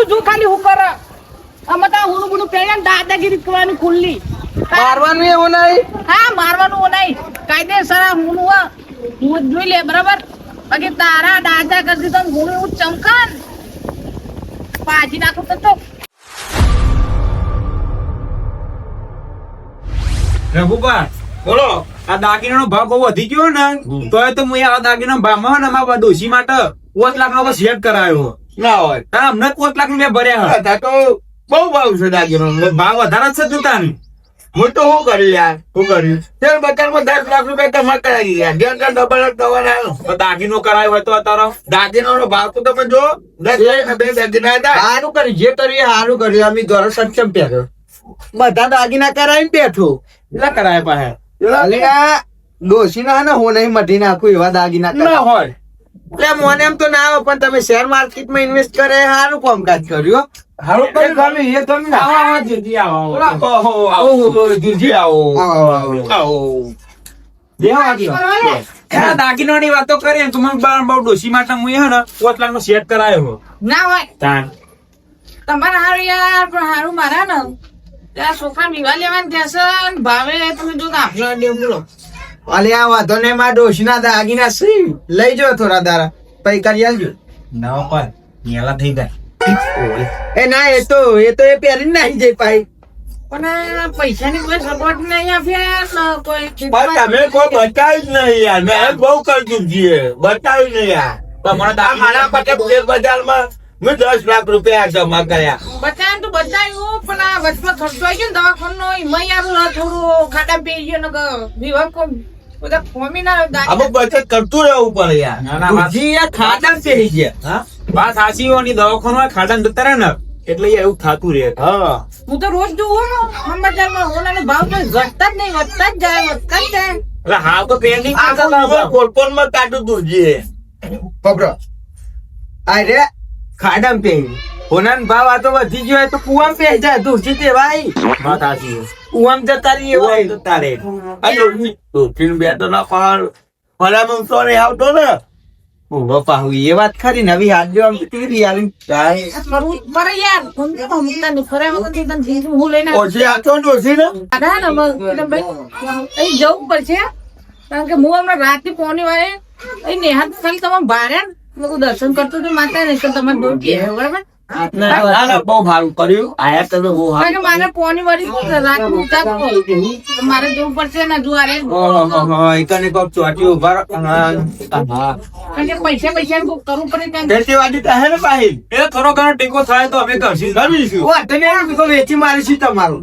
જો ખાલી હું કરે અમે તો હુનું ગુનું પહેર્યા દાદાગીરી કરવાની ખુલ્લી મારવાનું એવું નહીં. હા મારવાનું નહીં કાયદેસર હુનું હું જોઈ લે બરાબર બાકી તારા દાદા કરતી તો હું એવું ચમકાન પાછી નાખું તો રઘુપા બોલો. આ દાગીનાનો ભાવ બહુ વધી ગયો ને તોય તો હું આ દાગીના ભાવમાં ને મારા ડોશી માટે 5 લાખ નો સેટ કરાયો. ના હોય હા અમને 5 લાખ રૂપિયા ભર્યા આ તો બહુ ભાવ છે દાગીનો. ભાવ વધારે જ છે તું હું તો શું કર્યું યાર? શું કર્યું? તેલ બજારમાં 10 લાખ રૂપિયા તમારે કરાવી ગયા. જેમ કે ડબલ દવા આવ્યો દાગીનો કરાયો હોય તો અત્યારે દાગીનો ભાવ તો તમે જો 10 લાખ 2 દાગીના હતા. સારું કર્યું જે કર્યું સારું કર્યું. અમે ઘર સક્ષમ પહેર્યો બધા દાગીના કરાવીને બેઠો કેટલા કરાયા પાસે અલ્યા ડોસી ના ને હું નહીં મઢી નાખું એવા દાગીના ના હોય. એટલે મને એમ તો ના આવે પણ તમે શેર માર્કેટ માં ઇન્વેસ્ટ કરે સારું કામકાજ કર્યું. હારું એ ગમે એ ગમે ને. આવો જીજી આવો ઓહો જીજી આવો દેવા આ દાગીનાની વાતો કરીએ તો મને બહુ ડોશી માટે હું હે ને 5 લાખ નો સેટ કરાયો ના હોય તાન તમારે હારું યાર પણ હારું મારા ને ત્યાં છોકરા વિવાહ લેવાનું થશે ને ભાવે તમે જો આપલો દેવ બોલો અલ્યા વાંધો ને માં ડોસી ના દાગીના સી લઈ જાઓ થોડા દારા પૈ કરી આલજો. ના પર મેલા થઈ જાય એ ના એ તો એ પહેરીને નાહી જાય પાઈ. પણ પૈસાની કોઈ સપોર્ટ નહીં આપ્યા ને કોઈ તમે કોઈ બતાવ્યું જ નહીં યાર. મેં બહુ કર્યું છીએ બતાવ્યું નહીં યાર. તમારા મારા પાસે શેર બજારમાં મેં 10 લાખ રૂપિયા જમા કર્યા. બચાવ્યું તો બચાવ્યું પણ આ વચમાં ખર્ચો આવી ગયો ને દવાખાનો એમાં યાર થોડું ખાટા પી ગયો ને વિવાહ બધા ફોમી ના અમુક બચત કરતું રહેવું પડે યાર. ના, ના, વાત- જી યાર ખાતા પેરી ગયા. હા વાત સાચી હોય ની દવાખાનું ખાડા જતા રહે ને એટલે એવું થતું રહે. હા હું તો રોજ જોઉં સમાચારમાં હોનાનો ભાવ તો ઘટતા જ નહીં વધતા જ જાય વધતા જ જાય એટલે હાલ તો પેન્ડિંગ કોલપોનમાં કાઢું તું જે પકડો આ રે ખાડામાં પેરી હોનાનો ભાવ આ તો વધી ગયો હોય તો કુવામાં પેઈ જાય દૂરથી તે ભાઈ વાત સાચી હોય. કુવામાં જતા રહીએ કુવામાં ભાઈ જતા રહે. આ દૂરથી બે તો ના પણ ભલામણ તો નહીં આવતો ને બાપા હું એ વાત ખરી નવી હાથ જો આમ તીરી આલી જાય મારું મારે યાર હું તો હમણાં નહીં ફરે વખત તને જીત હું લઈને ઓછી આતો ડોસી ને આડા ને ભાઈ અહીં જવું પડશે કારણ કે હું હમણાં રાતથી પોની વાળે અહીં નેહાત ખાલી તમે બારે લોકો દર્શન કરતો તો માતા નહીં તો તમારે દોડ કે બરાબર બહુ સારું કર્યું આયા તમે બહુ કારણ કે મારે પોની વાળી રાત ઉતાર મારે જવું પડશે ને જુવારે કને કોક ચોટી ઉભા રહો. કારણ કે પૈસા નું કરવું પડે કારણ પેટી વાળી તો હે ને પાહી એ થોડો ઘણો ટેકો થાય તો અમે કરશું કરીશું. ઓ તને એમ કે વેચી મારીશું તમારું.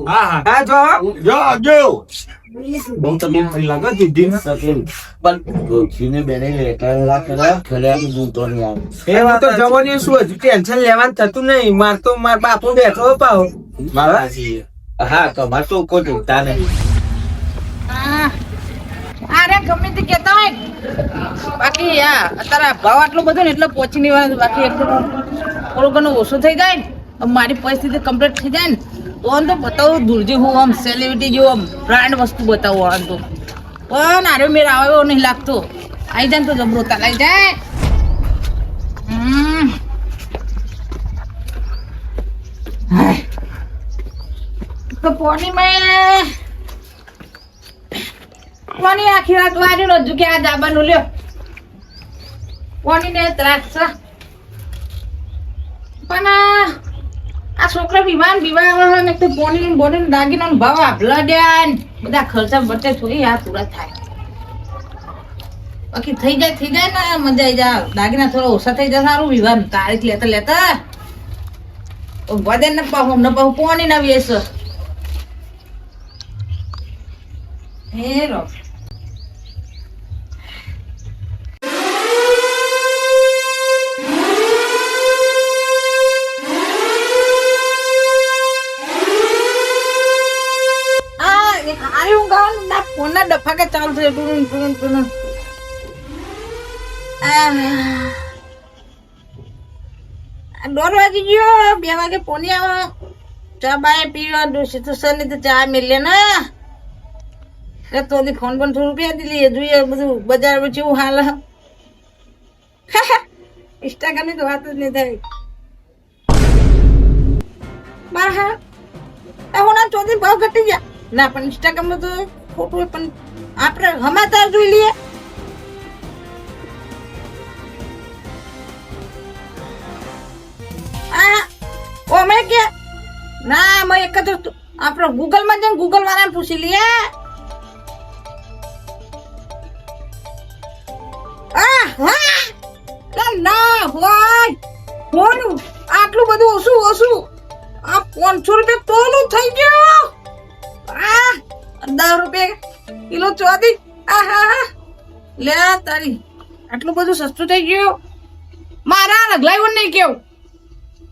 હા હા હા જો બહુ તકલીફ થઈ લાગે જીજી પણ દોશીને બેને લેટા કર્યા ખર્યા દૂતો નહીં આવે એ વાત તો જવાની શું હજુ ટેન્શન લેવાનું થતું નહીં. માર તો માર બાપુ બેઠો પાવ મારા હા તમાર તો કોઈ ચિંતા નહીં. અરે ગમે તે કેતા હોય બાકી અત્યારે ભાવ આટલો બધો ને એટલે પહોંચી નહીં વાળા બાકી એકદમ થોડો ઘણો ઓછો થઈ જાય ને મારી પરિસ્થિતિ કમ્પ્લીટ થઈ જાય ને તો આમ તો બતાવું દૂરજી હું આમ સેલિબ્રિટી જેવું આમ બ્રાન્ડ વસ્તુ બતાવું આમ તો પણ આરે મેળ આવે એવો નહીં લાગતો આવી જાય ને તો જબરો તાલાઈ જાય તો પોણીમાં કોની આખી રાત વાર્યું નતું કે આ દાબાનું લ્યો કોની ને ત્રાસ છે પણ આ છોકરા વિવાહ ને તો બોની દાગીનો ભાવ આપલા ડ્યા બધા ખર્ચા બચે થોડી આ પૂરા થાય બાકી થઈ જાય ને મજા આવી જાય દાગીના થોડા ઓછા થઈ જાય સારું વિવાહ તારીખ લેતા લેતા વધે ને પાહું ને પાહું પોની ના વેસ હે રો ફોન ના ડફા કે ચાલુ છે દોઢ વાગી ગયો 2 વાગે પોની આવે ચા બાય પીવા દોશી તો સર તો ચા મિલે ને તો ફોન પણ થોડું રૂપિયા દીધી જોઈએ બધું બજાર કેવું હાલ ઇન્સ્ટાગ્રામ ની તો વાત જ નહીં થાય મારા હા એ હોના ચોથી ભાવ ઘટી ગયા ના પણ ઇન્સ્ટાગ્રામ માં તો ફોટો પણ આપણે સમાચાર જોઈ લઈએ આ ઓ મેં કે ના મેં એક જ આપણે ગૂગલ માં જઈને ગૂગલ વાળાને પૂછી લઈએ ના ભાઈ કોનું આટલું બધું ઓછું આ 500 રૂપિયા તોલું થઈ ગયું 10 રૂપિયા કિલો ચોદી લે તારી આટલું બધું સસ્તું થઈ ગયું મારા રગલાઈવન નહીં કેવું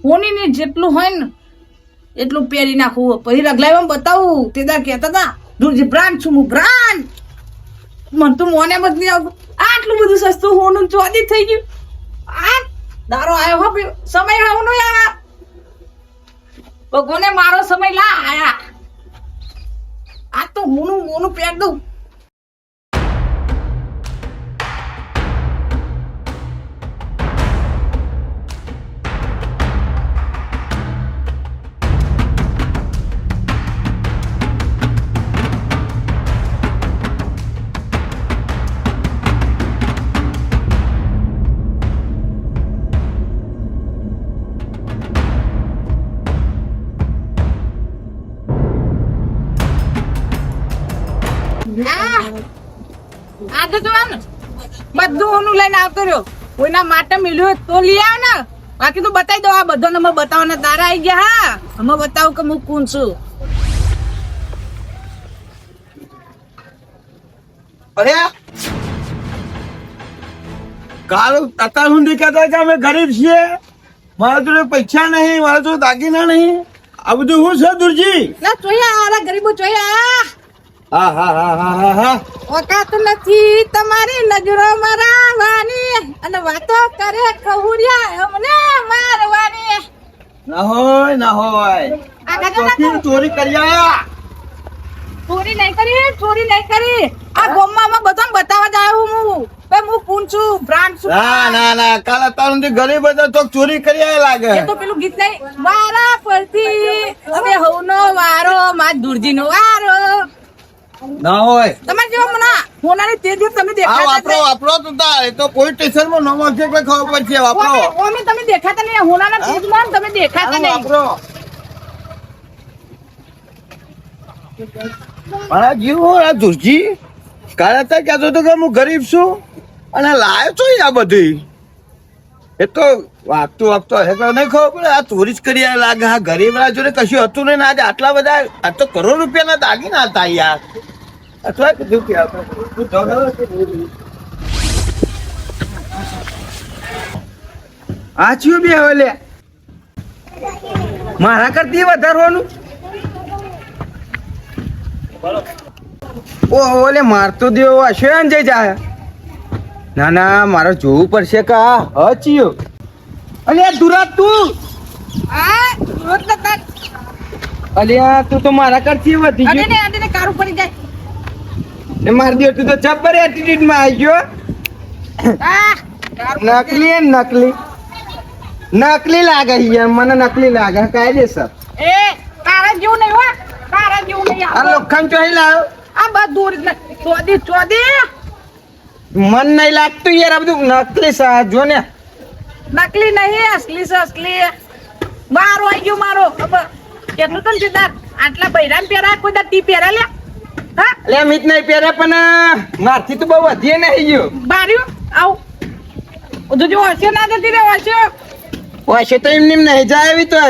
હોની ને જેટલું હોય ને એટલું પહેરી નાખવું પછી રગલાઈવન બતાવું તે દા કહેતા હતા દૂરજી બ્રાન્ડ છું હું બ્રાન્ડ મને તો મોને મત નહીં આવતું આટલું બધું સસ્તું હોનું ચોદી થઈ ગયું આ દારો આવ્યો હો સમય આવનો યાર ભગવાને મારો સમય લા આયા આ તો મોનું પેટ દઉં આ તો જોવાનું બધું ઓનું લઈને આવતો રહ્યો કોઈના માટે મિલ્યું તો લઈ આવ ને બાકી તો બતાવી દો આ બધો નંબર બતાવવાના તારા આવી ગયા હા અમે બતાવું કે હું કોણ છું અરે કાલ અત્યાર સુધી કહેતા કે અમે ગરીબ છીએ મારા જોડે પૈસા નહીં મારા જોડે દાગીના નહીં આ બધું શું છે દુરજી ના જોયા આ ગરીબો જોયા હા હા હા હા હા હા ઓકાત નથી તમારી નજરો મરાવાની અને વાતો કરે ખહુરિયા અમને મારવાની ના હોય આ ગાજો ચોથી ચોરી કરી આયા ચોરી નહીં કરી આ ગોમમાં બધાને બતાવવા જ આવ્યો હું કે હું કોણ છું બ્રાન્ડ છું ના કાલ અત્યાર સુધી ગરીબ હતા તો ચોરી કરી આયા લાગે એ તો પેલું ગીત નહીં મારા પરથી હવે હવનો વારો માર દુરજીનો વારો ના હોય તમારે જેવા મના હોનાની તે દિવસ તમે દેખાતા વાપરો તો તાર તો પોલીસ સ્ટેશન માં નમો છે કે ખબર પડશે વાપરો ઓમે તમે દેખાતા નહીં હોનાના તેજમાં તમે દેખાતા નહીં વાપરો મારા જીવ આ દુરજી કાલે તો કહેતો હતો કે હું ગરીબ છું અને લાયો છો આ બધી એ તો વાગતો હે તો નહીં ખબર પડે આ ચોરી જ કરી આ લાગે આ ગરીબ ના જોડે કશું હતું નહીં આજે આટલા બધા આ તો કરોડ રૂપિયાના દાગીના હતા યાર અથવા કીધું કે આ ચિયો બે હવે લે મારા કરતી વધારવાનું ઓલે મારતો દેવો હશે ને જઈ જાય ના મારે જોવું પડશે કે આ હચિયો અલે દુરાત તું આ રોજ લગતા અલ્યા તું તો મારા કરતી વધી ગયો અડે કારું પડી જાય ને માર દે તું તો જબ્બર એટીટ્યુડ માં આવી ગયો નકલી લાગે યાર મને નકલી લાગે કાયદેસર એ તારા જેવું નહીં હો તારા જેવું નહીં આ લોખંડ ચોહી લાવ આ બધું ચોદી મન નહીં લાગતું યાર આ બધું નકલી સા જો ને નકલી નહીં અસલી છે અસલી મારો આવી ગયો મારો કેટલું તને જીદાર આટલા બૈરાન પહેરા કોઈ દાતી પહેરા લે હા લે મિત નહીં પહેરે પણ મારથી તો બહુ વધીએ નહીં ગયો બાર્યું આવ જો હશે ના જતી રે હશે તો એમ નહીં જાય એવી તો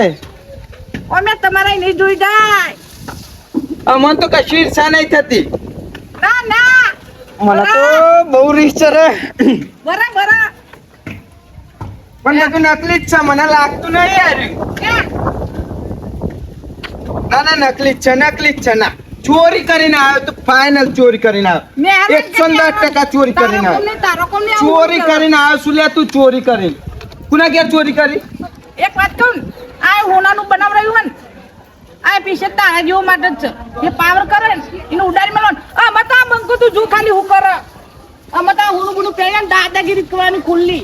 અમે તમારા નહીં જોઈ જાય અમન તો કશી ઈર્ષા નહીં થતી ના મને તો બહુ રીસ ચરે બરાબર પણ બધું નકલી જ છે મને લાગતું નહીં યાર ના નકલી જ છે ના ચોરી કરીને આવ્યો તો ફાઇનલ ચોરી કરીને આવ્યો 110% ચોરી કરીને આવ્યો ચોરી કરીને આવ્યો શું લે તું ચોરી કરીને કુના ઘેર ચોરી કરી એક વાત કહું આ હોનાનું બનાવ રહ્યું ને આ પીછે તારા જેવો માટે જ છે એ પાવર કરે ને એને ઉડાડી મેલો આ મતા બંકો તું જો ખાલી હું કરે આ મતા હુનું ગુનું પહેરીને દાદાગીરી કરવાની ખુલ્લી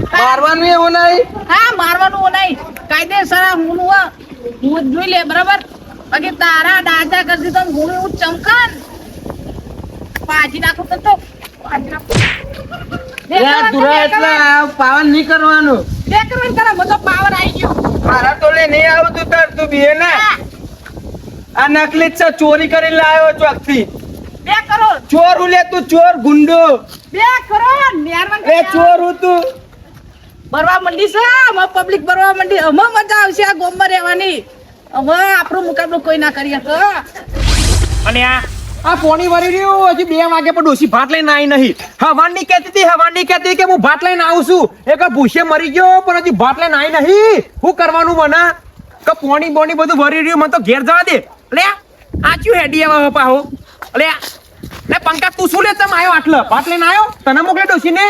મારવાનું એવું નહીં હા મારવાનું નહીં કાયદેસર હુનું હું જ જોઈ લે બરાબર બાકી તારા દાદા કરતી તો હું એવું ચમકાન પાજી નાખું તો પાજી નાખું દુરા એટલે પાવન નહીં કરવાનું બે કરવાનું તારા બધો પાવર આવી ગયો મારા તો લે નહીં આવતું તાર તું બી ને આ નકલી છે ચોરી કરી લાવ્યો ચોકથી 2 કરોડ ચોર હું લે તું ચોર ગુંડો 2 કરોડ નિયારવાન એ ચોર હું તું બરવા મંડી છે અમે પબ્લિક બરવા મંડી અમે મજા આવશે આ ગોમમાં રહેવાની હવે આપણો મુકાબલો કોઈ ના કરી શકે અને આ પોણી વરી રહ્યું હજી 2 વાગે પણ ડોશી ભાત લઈને આવી નહીં હવાની કહેતી કે હું ભાત લઈને આવું છું એક ભૂસે મરી ગયો પણ હજી ભાત લઈને આવી નહીં શું કરવાનું મને કે પોણી બોણી બધું વરી રહ્યું મને તો ઘેર જવા દે લે આચ્યું હેડી આવા પાહો લે લે પંકા તું શું લેતા આવ્યો આટલો ભાત લઈને આવ્યો તને મોકલે ડોશી ને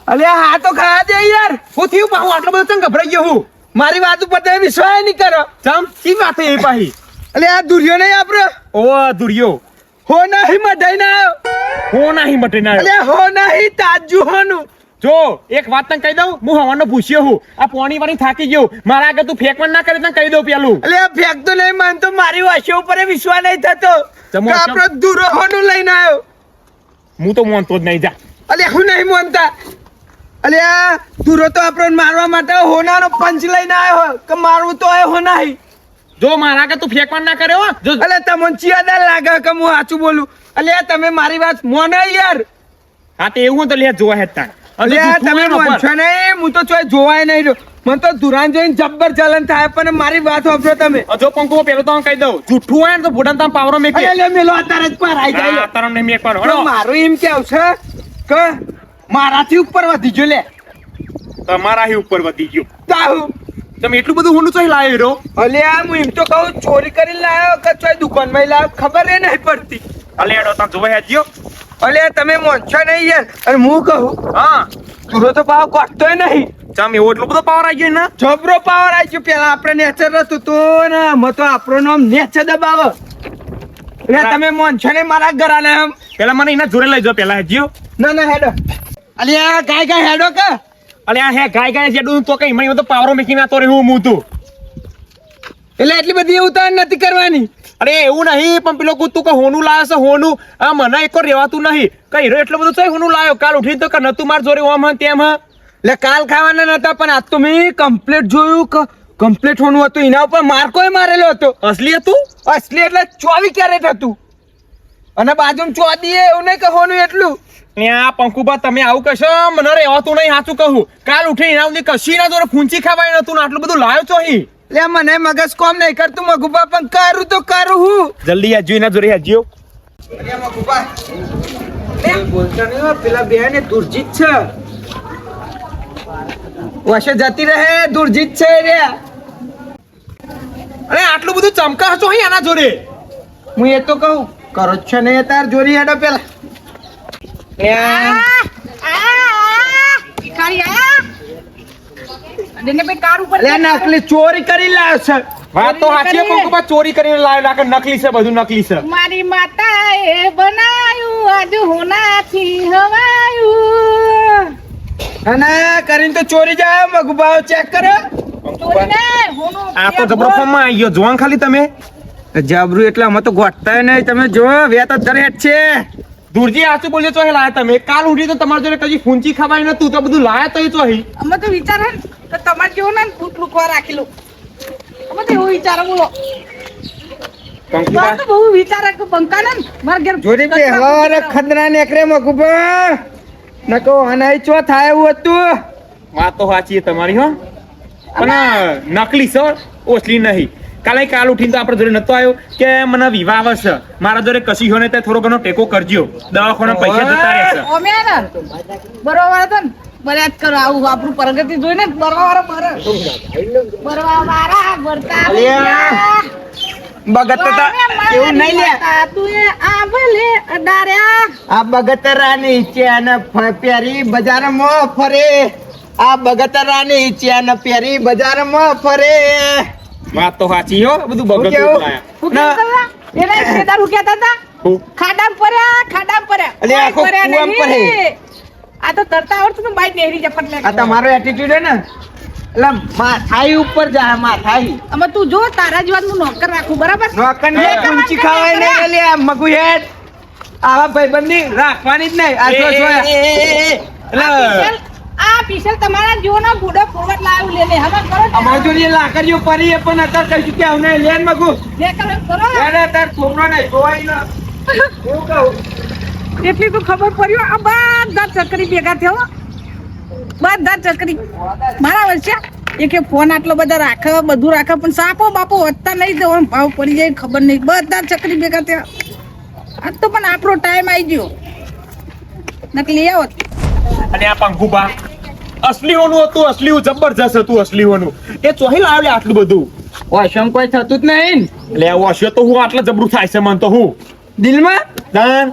અલે હા તો ખાવા દે યાર હું થયું પાહો આટલો બધો ચમ ગભરાઈ ગયો હું મારી વાત ઉપર તમે વિશ્વાસ નહીં કરો ચમ કી વાત એ પાહી અલે આ દુર્યો નહીં આપડો ઓ દુર્યો હો નહીં મઢાઈ ના આવ્યો હો નહીં મટે ના અલે હો નહીં તાજુ હોનું જો એક વાત તને કહી દઉં હું હવાનો ભૂસ્યો હું આ પોણી વાળી થાકી ગયો મારા આગળ તું ફેંકવાનું ના કરે તને કહી દઉં પેલું અલે આ ફેંકતો નહીં માનતો મારી વાસ્યો ઉપર વિશ્વાસ નહીં થતો ચમો કે આપણો દુરો હોનું લઈને આવ્યો હું તો માનતો જ નહીં જા અલે હું નહીં માનતા અલે આ દુરો તો આપણને મારવા માટે હોનાનો પંચ લઈને આવ્યો કે મારવું તો એ હો નહીં જો મારા આગળ તું ફેંકવાનું ના કરે હો જો અલે તમને ચિયાદાર લાગે કે હું સાચું બોલું અલે તમે મારી વાત મોને યાર હા તો એવું તો લે જોવા હેતા અલે તમે મોનછો નહીં હું તો ચોય જોવાય નહીં રહ્યો મને તો દુરાન જોઈને જબ્બર ચલન થાય પણ મારી વાત સાંભળો તમે જો પંકુ પેલો તો કહી દઉં જૂઠું હોય ને તો ભૂડન તમે પાવરો મેકે અલે મેલો અત્યારે જ પર આવી જાય તારા ને મેક પાડો તો મારું એમ કેવું છે કે મારાથી ઉપર વધી ગયો લે તમારા હી ઉપર વધી ગયો તાહુ તમે એટલું બધું હોનું ચોઈ લાવ્યો રો અલે આ હું એમ તો કહું ચોરી કરીને લાવ્યો કે ચોય દુકાનમાં લાવ્યો ખબર એ નહીં પડતી અલે એડો તા જોવા હેજ્યો અલે તમે મોનછો નહીં યાર અને હું કહું હા તુરો તો ભાવ કોટતોય નહીં ચમ એવો એટલો બધો પાવર આવી ગયો ને જબરો પાવર આવી ગયો પેલા આપણે નેચર હતું તો ને મ તો આપણો નામ નેચર દબાવો એટલે તમે મોનછો નહીં મારા ઘર આલે એમ પેલા મને એના જોડે લઈ જાઓ પેલા હેજ્યો ના હેડો અલે આ ગાય હેડો કે અલે આ હે ગાય જેડું તો કઈ મને તો પાવરો મેકી ના તો રે હું તું એટલે એટલી બધી ઉતાર નથી કરવાની અરે એવું નહીં પણ પેલો તું કે હોનું લાવે છે હોનું આ મને એક રેવાતું નહીં કઈ હીરો એટલો બધો છે હોનું લાવ્યો કાલ ઉઠી તો કે નતું માર જોડે ઓમ તેમ એટલે કાલ ખાવાના નતા પણ આજ તો મેં કમ્પ્લીટ જોયું કે કમ્પ્લીટ હોનું હતું એના ઉપર માર્કોય મારેલો હતો અસલી હતું અસલી એટલે 24 કેરેટ હતું અને બાજુમાં 14 એવું નહીં કે હોનું એટલું ત્યાં પંકુબા તમે આવું કશો મને રેવાતું નહીં સાચું કહું કાલ ઉઠી એના સુધી કશી ના જોડે ફૂંચી ખાવાય નતું ને આટલું બધું લાવ્યો છો અહીં લે મને મગજ કોમ નહીં કરતું મગુબા પણ કરું તો કરું હું જલ્દી હેજ્યો એના જોડે હેજ્યો મગુબા બોલતો નહીં પેલા બેને દુર્જીત છે વશે જતી રહે દુર્જીત છે રે અરે આટલું બધું ચમકા છો અહીં આના જોડે હું એ તો કહું કરો જ છે ને તાર જોરી હેડો પેલા લે નકલી ચોરી કરી લાવ્યો છે વાત તો સાચી પંકુબા ચોરી કરીને લાવ્યો નકલી છે બધું નકલી છે મારી માતાએ બનાવ્યું આજ હોનાથી હવાયું અને કરીને તો ચોરી જાય મગુબાઓ ચેક કરો ચોરીને હોનું આ તો જબરો ફોર્મ માં આવી ગયો જોવાન ખાલી તમે જબરું એટલે અમે તો ગોઠતા નહીં તમે જો વેત જ હેઠ છે દુરજી આચું બોલ્યો ચોહી લાયા તમે કાલ ઉઠી તો તમારા જોડે કદી ફૂંચી ખવાય નતું તો બધું લાયા તો ચોહી અમે તો વિચારે ને તો તમારે જેવું ને ફૂટ લૂકવા રાખેલું અમે તો એવું વિચારે બોલો પંકુબા તો બહુ વિચારે કે બંકા ને મારા ઘેર જોડી બે હવારે ખદરા નેકરે મગુબા નકો અનાઈ ચો થાય એવું હતું વાત તો સાચી તમારી હો પણ નકલી છે ઓસલી નહીં કાલ ઉઠીને તો આપણે જોડે નતો આવ્યો કે મને વિવાહ આવશે મારા જોડે કશી હોય ને તે થોડો ઘણો ટેકો કરજો દવાખાના પૈસા જતા રહેશે અમે ને બરોબર હતો ને બરાબર જ કરો આવું આપણું પ્રગતિ જોઈને બરોબર વાળા બરતા બગતરા એવું નહીં લે તું આ ભલે અડાર્યા આ બગતરાની ચેન પેરી બજારમાં ફરે આ બગતરાની ચેન પેરી બજારમાં ફરે વાત તો સાચી હો બધું બગડ હું કેમ કરવા એના ખેદાર હું કહેતા હતા ખાડામ પડ્યા અલે આખો કુવામ પડે આ તો તરતા આવડતું તો બાઈક નેહરી જપટ લે આ તમારો એટીટ્યુડ હે ને એટલે માથાઈ ઉપર જાય માથાઈ અમે તું જો તારા જેવા હું નોકર રાખું બરાબર નોકર ને ઊંચી ખાવાય નહીં લે મગુ હેડ આવા ભાઈબંધી રાખવાની જ નહીં આ જો આ પીસલ તમારા જીવનો બુડો ફોરવર્ડ લાવ્યું લે લે હવે કરો અમાર જોડે લાકડીઓ પડી પણ અત્યારે કશું કેવું નહીં લેન મગુ લે કરો હેડ અત્યારે છોકરો નહીં જોવાય ન એવું કહું એટલી તો ખબર પડ્યો આ બધા ચકરી ભેગા થયો બધા ચકરી બરાબર છે એક ફોન આટલો બધા રાખે બધું રાખે પણ સાપો બાપો વધતા નહીં તો ભાવ પડી જાય ખબર નહીં બધા ચકરી ભેગા થયા આજ તો પણ આપણો ટાઈમ આવી ગયો નકલી આવો અને આ પંખુબા અસલીઓનું હતું અસલીઓ જબરજસ્ત હતું અસલીઓનું એ ચોહી લાવ્યા આટલું બધું ઓશમ કોઈ થતું જ નહીં એટલે ઓશિયો તો હું આટલા જબરું થાય છે મન તો હું દિલમાં દાન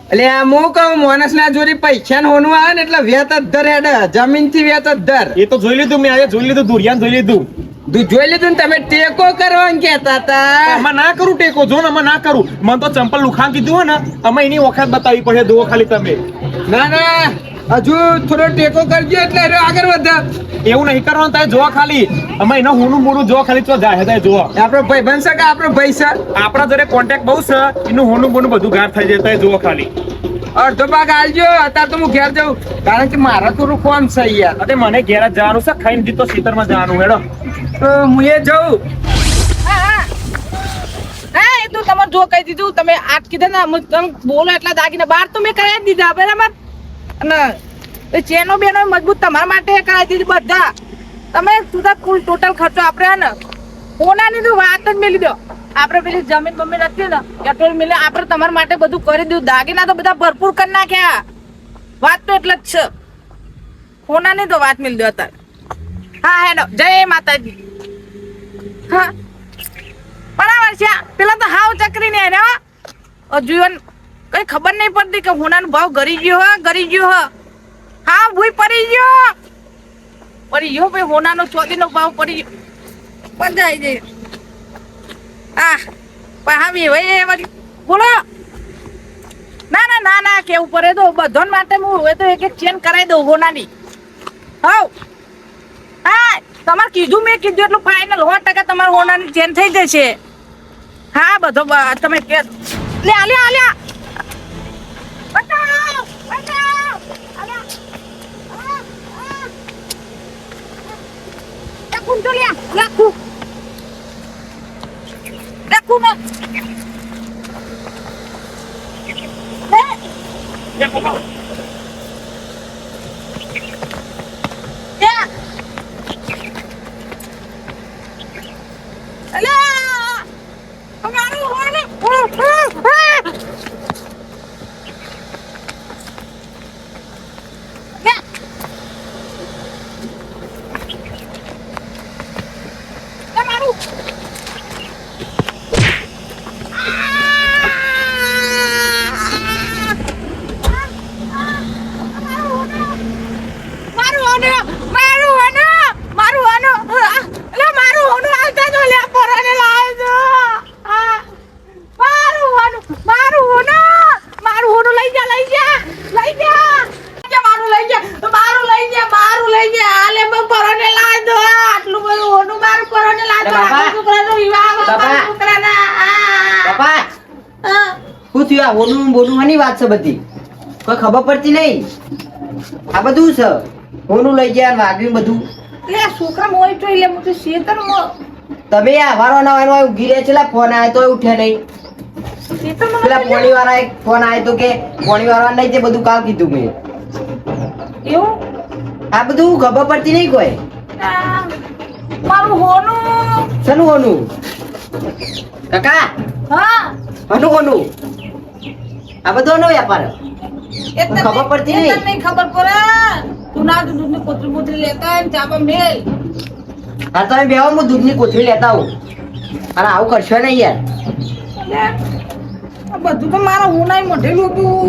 એટલે આ હું કહું માણસ ના જોડી પૈસા હોનું આવે ને એટલે વેત જ ધર હેડ જમીન થી વેત જ ધર એ તો જોઈ લીધું મેં આજે જોઈ લીધું દુરિયાન જોઈ લીધું તું જોઈ લીધું ને તમે ટેકો કરવાનું કેતા હતા આમાં ના કરું ટેકો જો ને આમાં ના કરું મને તો ચંપલ લુખાન કીધું હોય ને અમે એની વખત બતાવી પડે દો ખાલી તમે ના ના હજુ થોડો ટેકો કરજો એટલે આગળ વધે એવું નહીં કરવાનું તારે જોવા ખાલી અમે એના હોનું મોનું જોવા ખાલી તો જાય તારે જોવા આપણો ભાઈ બનશે કે આપણો ભાઈ છે આપણા જોડે કોન્ટેક્ટ બહુ છે એનું હોનું મોનું બધું ગાર થઈ જાય તારે જોવા ખાલી અડધો ભાગ આલજો અત્યારે તો હું ઘેર જાઉં કારણ કે મારા થોડું ફોન છે યાર અરે મને ઘેર જ જવાનું છે ખાઈને જીતો ખેતરમાં જવાનું હેડો તો હું એ જાઉં હા એ તો તમારે જો કહી દીધું તમે આજ કીધા ને તમે બોલો એટલા દાગીને બહાર તો મેં કરાવી દીધા બરાબર અને એ ચેનો બેનો મજબૂત તમારા માટે કરાવી દીધી બધા તમે સુધા કુલ ટોટલ ખર્ચો આપણે ને કોનાની તો વાત જ મેલી દો આપણે પેલી જમીન બમીન હતી ને એટલું મિલે આપણે તમારા માટે બધું કરી દીધું દાગીના તો બધા ભરપૂર કરી નાખ્યા વાત તો એટલે જ છે કોનાની તો વાત મિલી દો અત્યારે હા હેડો જય માતાજી હા બરાબર છે પેલા તો હાવ ચકરી ને રે જીવન કઈ ખબર નહીં પડતી કે હોનાનો ભાવ ગરી ગયો હા ભૂઈ પડી ગયો ભાઈ હોનાનો ચોદીનો ભાવ પડી ગયો પંજાઈ જાય પાહાવી હવે વળી બોલો ના કેવું પડે તો બધો માટે હું હવે તો એક ચેન કરાવી દઉં હોનાની હા તમારે કીધું મેં કીધું એટલું ફાઇનલ 100% તમારે હોનાની ચેન થઈ જશે હા બધો તમે કે લે આલ્યા બતાવ આલ્યા લાખું તો લાખું ના હોનું બોલવાની વાત છે બધી કોઈ ખબર પડતી નહીં આ બધું છે હોનું લઈ ગયા વાગ્યું બધું લે છોકરા મોય તો લે હું તો શેતર મો તમે આ વારો ના વારો ઊંઘી રહ્યા છે ફોન આવ્યો તો ઉઠ્યા નહીં શેતર મો પેલા પોણી વાળા એક ફોન આવ્યો તો કે પોણી વાળા નહીં તે બધું કાલ કીધું મેં એવું આ બધું ખબર પડતી નહીં કોઈ મારું હોનું શેનું હોનું કાકા હા હોનું આ બધો નો વ્યાપાર ખબર પડતી નહીં ખબર પડે તું ના દૂધની કોથળી લેતા હોય ચાપા મેલ હા તમે બેહો હું દૂધની કોથળી લેતા આવું અને આવું કરશો નહીં યાર આ બધું તો મારા હોનાય મઢેલું હતું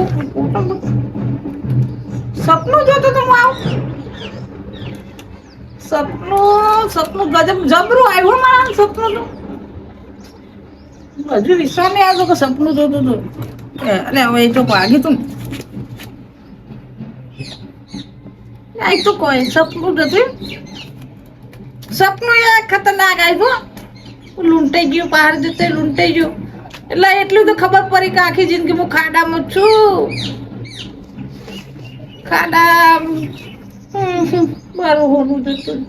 સપનું જોતો તો હું આવું સપનું ગજબ જબરું આવ્યું મારા સપનું તો હજુ વિશ્વાસ નહીં આવતો કે સપનું જોતું હતું એટલે હવે એ તો ભાગી તું આ તો કોઈ સપનું જતું સપનું એ ખતરનાક આવ્યું લૂંટાઈ ગયું બહાર જતે લૂંટાઈ ગયું એટલે એટલું તો ખબર પડી કે આખી જિંદગી હું ખાડામાં છું ખાડા મારું હોનું જતું